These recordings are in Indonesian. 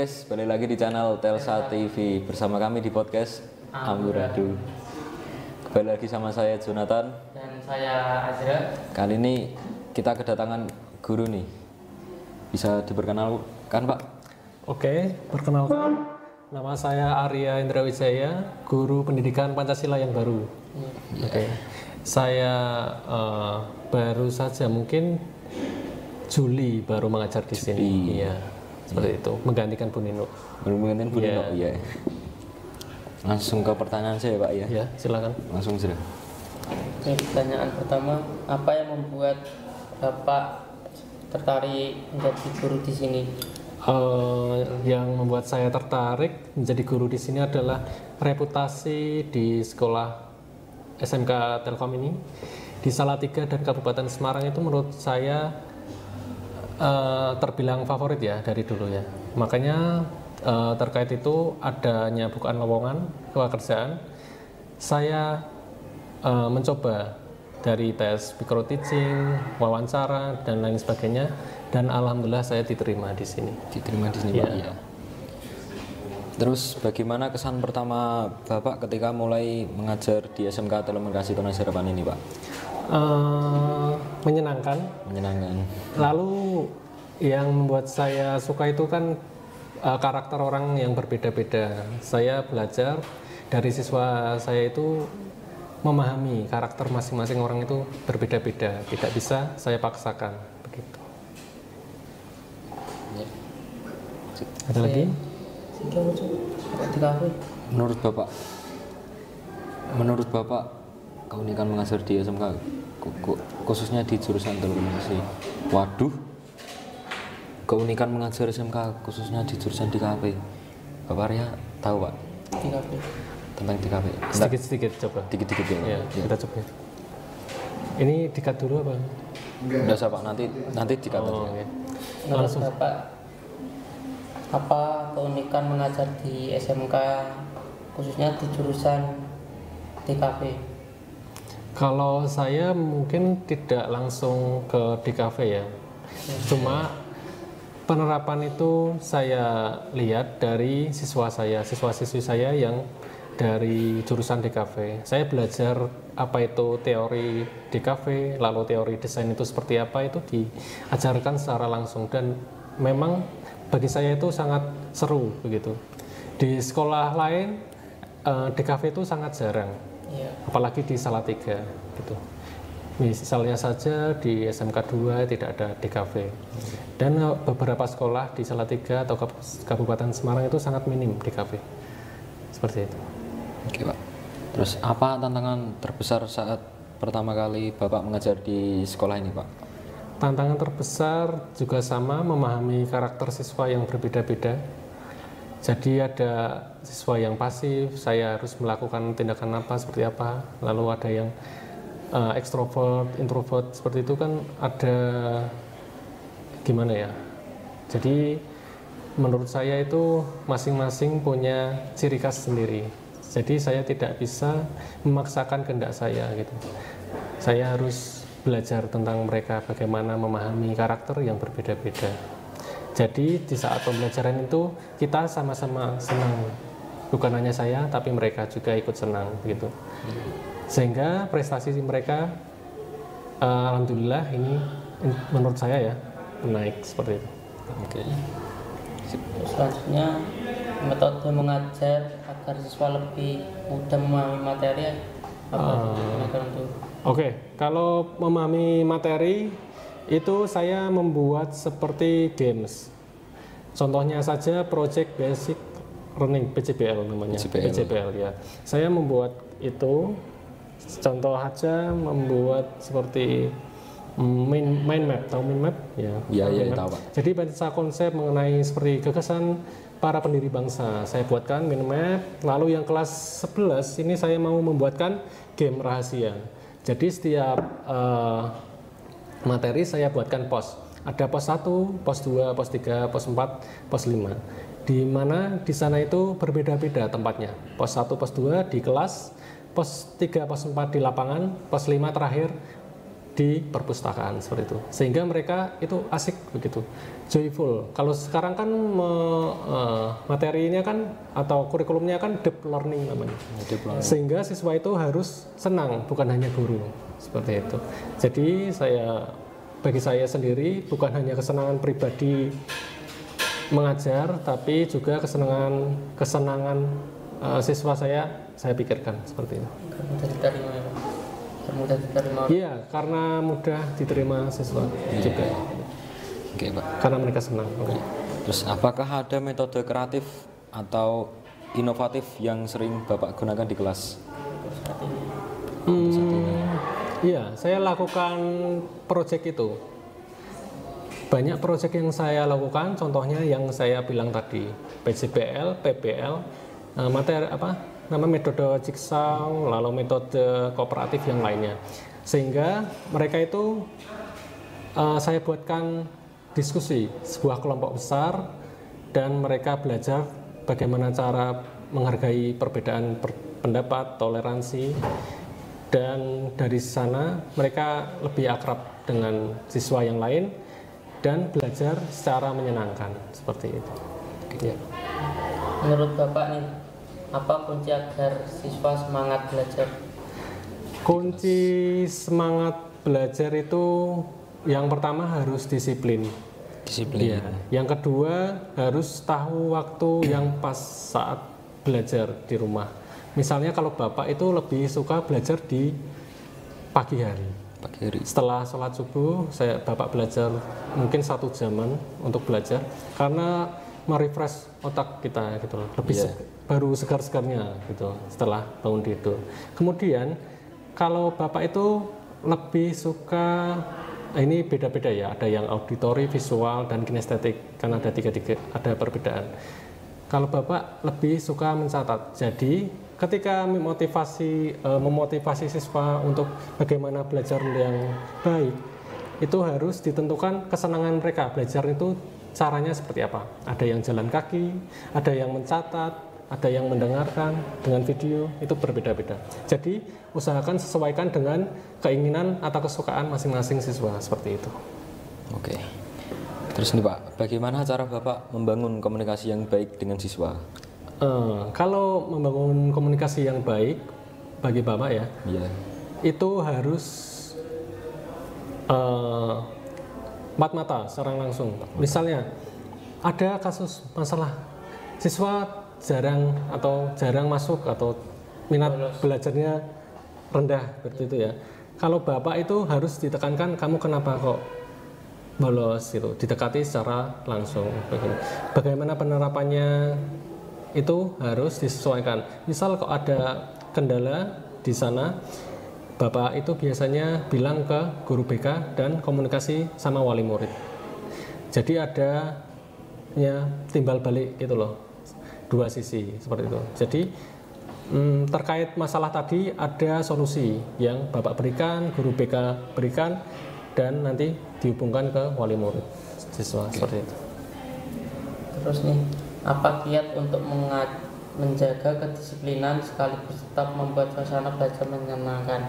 guys, balik lagi di channel Telsa TV. Bersama kami di podcast Amburadul. Kembali lagi sama saya Jonathan dan saya Azra. Kali ini kita kedatangan guru nih. Bisa diperkenalkan Pak? Oke, perkenalkan. Nama saya Arya Indra Wijaya, guru pendidikan Pancasila yang baru. Oke. Saya baru saja mungkin Juli baru mengajar di sini. Iya. Seperti itu, menggantikan Bu Nino. Menggantikan Bu Nino, iya. Langsung ke pertanyaan saya Pak ya. Ya, silakan. Langsung saja. Oke, pertanyaan pertama, apa yang membuat Bapak tertarik menjadi guru di sini? Yang membuat saya tertarik menjadi guru di sini adalah reputasi di sekolah SMK Telkom ini di Salatiga dan Kabupaten Semarang itu menurut saya terbilang favorit ya dari dulu ya. Makanya terkait itu adanya bukaan lowongan pekerjaan, saya mencoba dari tes micro teaching, wawancara dan lain sebagainya, dan alhamdulillah saya diterima di sini. Diterima di sini Pak. Iya. Terus bagaimana kesan pertama Bapak ketika mulai mengajar di SMK Telekomunikasi Tonaja Harapan ini Pak? Menyenangkan. Lalu yang membuat saya suka itu kan karakter orang yang berbeda-beda. Saya belajar dari siswa saya itu memahami karakter masing-masing orang itu berbeda-beda, tidak bisa saya paksakan begitu. Ada lagi? Menurut Bapak keunikan mengajar di SMK khususnya di jurusan telekomunikasi. Waduh, keunikan mengajar SMK khususnya di jurusan DKV. Bapak Arya tahu Pak? DKV. Tentang DKV. Sedikit-sedikit coba. Dikit-dikit ya. Kita coba. Ini dikat dulu apa? Enggak usah Pak, nanti dikat aja. Okay. Menurut Bapak, apa keunikan mengajar di SMK khususnya di jurusan DKV? Kalau saya mungkin tidak langsung ke DKV ya. Cuma penerapan itu saya lihat dari siswa-siswi saya yang dari jurusan DKV. Saya belajar apa itu teori DKV, lalu teori desain itu seperti apa, itu diajarkan secara langsung, dan memang bagi saya itu sangat seru begitu. Di sekolah lain DKV itu sangat jarang, apalagi di Salatiga gitu. Misalnya saja di SMK 2 tidak ada DKV, dan beberapa sekolah di Salatiga atau Kabupaten Semarang itu sangat minim DKV, seperti itu. Oke Pak. Terus apa tantangan terbesar saat pertama kali Bapak mengajar di sekolah ini Pak? Tantangan terbesar juga sama, memahami karakter siswa yang berbeda-beda. Jadi ada siswa yang pasif, saya harus melakukan tindakan apa, seperti apa. Lalu ada yang ekstrovert, introvert, seperti itu kan ada gimana ya. Jadi menurut saya itu masing-masing punya ciri khas sendiri. Jadi saya tidak bisa memaksakan kehendak saya gitu. Saya harus belajar tentang mereka, bagaimana memahami karakter yang berbeda-beda. Jadi di saat pembelajaran itu kita sama-sama senang, bukan hanya saya tapi mereka juga ikut senang begitu. Sehingga prestasi mereka alhamdulillah ini menurut saya ya naik seperti itu. Oke. Selanjutnya, metode mengajar agar siswa lebih mudah memahami materi apa? Oke, kalau memahami materi itu saya membuat seperti games. Contohnya saja Project Basic Learning, PCBL namanya. PCBL ya. Saya membuat itu, contoh aja membuat seperti mind map, tahu mind map? Ya. Iya, tahu Pak. Jadi baca konsep mengenai seperti gagasan para pendiri bangsa. Saya buatkan mind map. Lalu yang kelas 11 ini saya mau membuatkan game rahasia. Jadi setiap materi saya buatkan pos. Ada pos 1, pos 2, pos 3, pos 4, pos 5. Di mana di sana itu berbeda-beda tempatnya. Pos 1, pos 2 di kelas, pos 3, pos 4 di lapangan, pos 5 terakhir di perpustakaan seperti itu, sehingga mereka itu asik begitu, joyful. Kalau sekarang kan materinya kan atau kurikulumnya kan deep learning namanya, sehingga siswa itu harus senang, bukan hanya guru seperti itu. Jadi bagi saya sendiri bukan hanya kesenangan pribadi mengajar, tapi juga kesenangan siswa saya pikirkan seperti itu. Mudah diterima ya Pak? Mudah diterima? Iya, karena mudah diterima siswa juga. Oke Pak. Karena mereka senang. Terus apakah ada metode kreatif atau inovatif yang sering Bapak gunakan di kelas? Iya, saya lakukan proyek itu. Banyak proyek yang saya lakukan, contohnya yang saya bilang tadi, PJBL, PBL, metode jigsaw, lalu metode kooperatif yang lainnya. Sehingga mereka itu saya buatkan diskusi sebuah kelompok besar dan mereka belajar bagaimana cara menghargai perbedaan pendapat, toleransi, dan dari sana mereka lebih akrab dengan siswa yang lain dan belajar secara menyenangkan seperti itu. Ya. Menurut Bapak nih, apa kunci agar siswa semangat belajar? Kunci semangat belajar itu yang pertama harus disiplin. Disiplin. Ya. Yang kedua harus tahu waktu yang pas saat belajar di rumah. Misalnya kalau Bapak itu lebih suka belajar di pagi hari. Setelah sholat subuh, Bapak belajar mungkin 1 jaman untuk belajar karena merefresh otak kita gitu loh. Lebih baru segar-segarnya gitu setelah bangun tidur. Kemudian kalau Bapak itu lebih suka, ini beda-beda ya, ada yang auditori, visual, dan kinestetik, karena ada perbedaan. Kalau Bapak lebih suka mencatat, jadi ketika memotivasi siswa untuk bagaimana belajar yang baik, itu harus ditentukan kesenangan mereka belajar itu caranya seperti apa. Ada yang jalan kaki, ada yang mencatat, ada yang mendengarkan dengan video, itu berbeda-beda. Jadi usahakan sesuaikan dengan keinginan atau kesukaan masing-masing siswa seperti itu. Oke. Terus nih Pak, bagaimana cara Bapak membangun komunikasi yang baik dengan siswa? Kalau membangun komunikasi yang baik bagi Bapak ya, itu harus empat mata secara langsung. Misalnya ada kasus masalah siswa jarang masuk atau minat belajarnya rendah seperti itu ya. Kalau Bapak itu harus ditekankan, kamu kenapa kok bolos gitu, didekati secara langsung. Bagaimana penerapannya itu harus disesuaikan. Misal kok ada kendala di sana, Bapak itu biasanya bilang ke guru BK dan komunikasi sama wali murid. Jadi ada timbal balik gitu loh, dua sisi seperti itu. Jadi terkait masalah tadi ada solusi yang Bapak berikan, guru BK berikan, dan nanti dihubungkan ke wali murid siswa seperti itu. Terus nih, apa kiat untuk menjaga kedisiplinan sekaligus tetap membuat suasana belajar menyenangkan?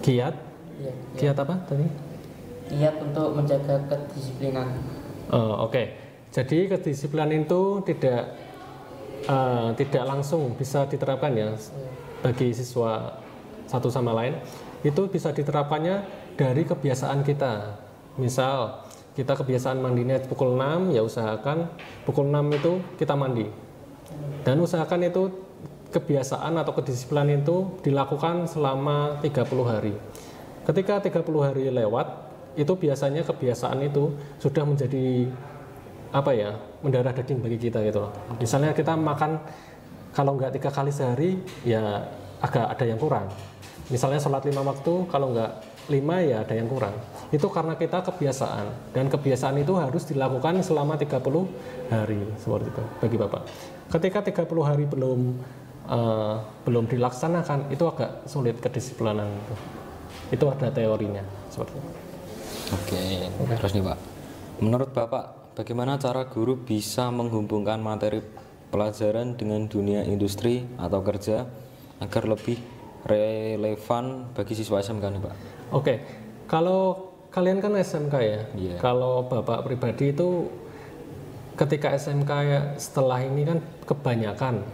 Kiat? Ya, kiat apa tadi? Kiat untuk menjaga kedisiplinan. Oke. Jadi kedisiplinan itu tidak langsung bisa diterapkan ya bagi siswa satu sama lain. Itu bisa diterapkannya dari kebiasaan kita. Misal kita kebiasaan mandinya pukul 6, ya usahakan pukul 6 itu kita mandi. Dan usahakan itu kebiasaan atau kedisiplinan itu dilakukan selama 30 hari. Ketika 30 hari lewat, itu biasanya kebiasaan itu sudah menjadi mendarah daging bagi kita gitu loh. Misalnya kita makan kalau nggak 3 kali sehari, ya agak ada yang kurang. Misalnya sholat 5 waktu, kalau nggak 5 ya ada yang kurang. Itu karena kita kebiasaan, dan kebiasaan itu harus dilakukan selama 30 hari seperti itu bagi Bapak. Ketika 30 hari belum dilaksanakan, itu agak sulit kedisiplinan itu. Itu ada teorinya seperti itu. Oke. Terus nih Pak, menurut Bapak bagaimana cara guru bisa menghubungkan materi pelajaran dengan dunia industri atau kerja agar lebih relevan bagi siswa SMK nih Pak? Oke, Kalau kalian kan SMK ya. Iya. Kalau Bapak pribadi itu ketika SMK ya, setelah ini kan kebanyakan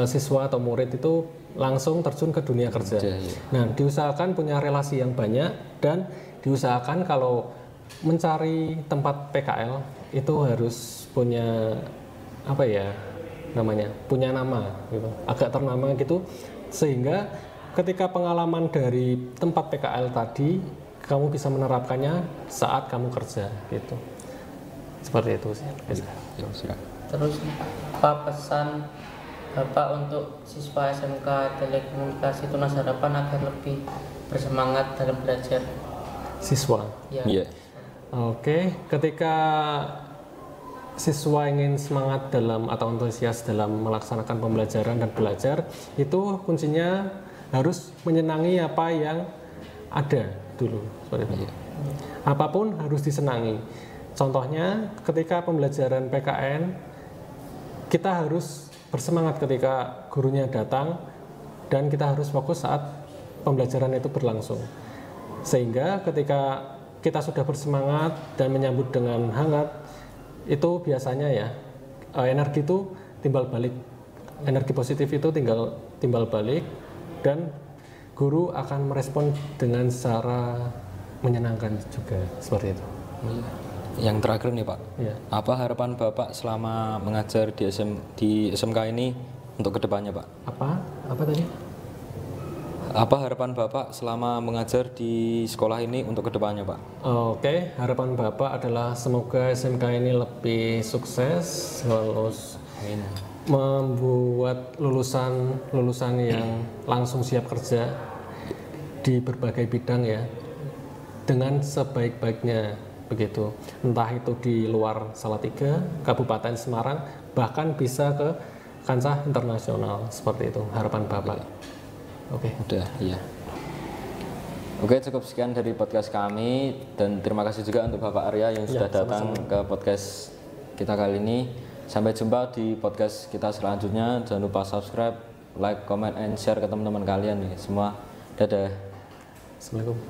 siswa atau murid itu langsung terjun ke dunia kerja. Iya. Nah, diusahakan punya relasi yang banyak dan diusahakan kalau mencari tempat PKL itu harus punya apa ya namanya, punya nama gitu, agak ternama gitu, sehingga ketika pengalaman dari tempat PKL tadi kamu bisa menerapkannya saat kamu kerja gitu. Seperti itu sih. Ya, sudah. Terus apa pesan Bapak untuk siswa SMK Telekomunikasi Tunas Harapan agar lebih bersemangat dalam belajar? Siswa. Ya. Iya. Oke, ketika siswa ingin semangat dalam atau antusias dalam melaksanakan pembelajaran dan belajar, itu kuncinya harus menyenangi apa yang ada dulu, seperti itu. Apapun harus disenangi. Contohnya, ketika pembelajaran PKN, kita harus bersemangat ketika gurunya datang dan kita harus fokus saat pembelajaran itu berlangsung. Sehingga ketika kita sudah bersemangat dan menyambut dengan hangat, itu biasanya ya energi itu timbal balik, energi positif itu timbal balik, dan guru akan merespon dengan cara menyenangkan juga, seperti itu. Yang terakhir nih Pak, Ya. apa harapan Bapak selama mengajar di SMK ini untuk kedepannya Pak? Apa tadi? Apa harapan Bapak selama mengajar di sekolah ini untuk kedepannya Pak? Oke, harapan Bapak adalah semoga SMK ini lebih sukses, lulus, Amin. membuat lulusan yang langsung siap kerja di berbagai bidang ya, dengan sebaik-baiknya begitu. Entah itu di luar Salatiga, Kabupaten Semarang, bahkan bisa ke kancah internasional, seperti itu harapan Bapak. Oke. Udah, iya. Oke, cukup sekian dari podcast kami dan terima kasih juga untuk Bapak Arya yang sudah datang ke podcast kita kali ini. Sampai jumpa di podcast kita selanjutnya. Jangan lupa subscribe, like, comment, and share ke teman-teman kalian nih semua. Dadah. Assalamualaikum.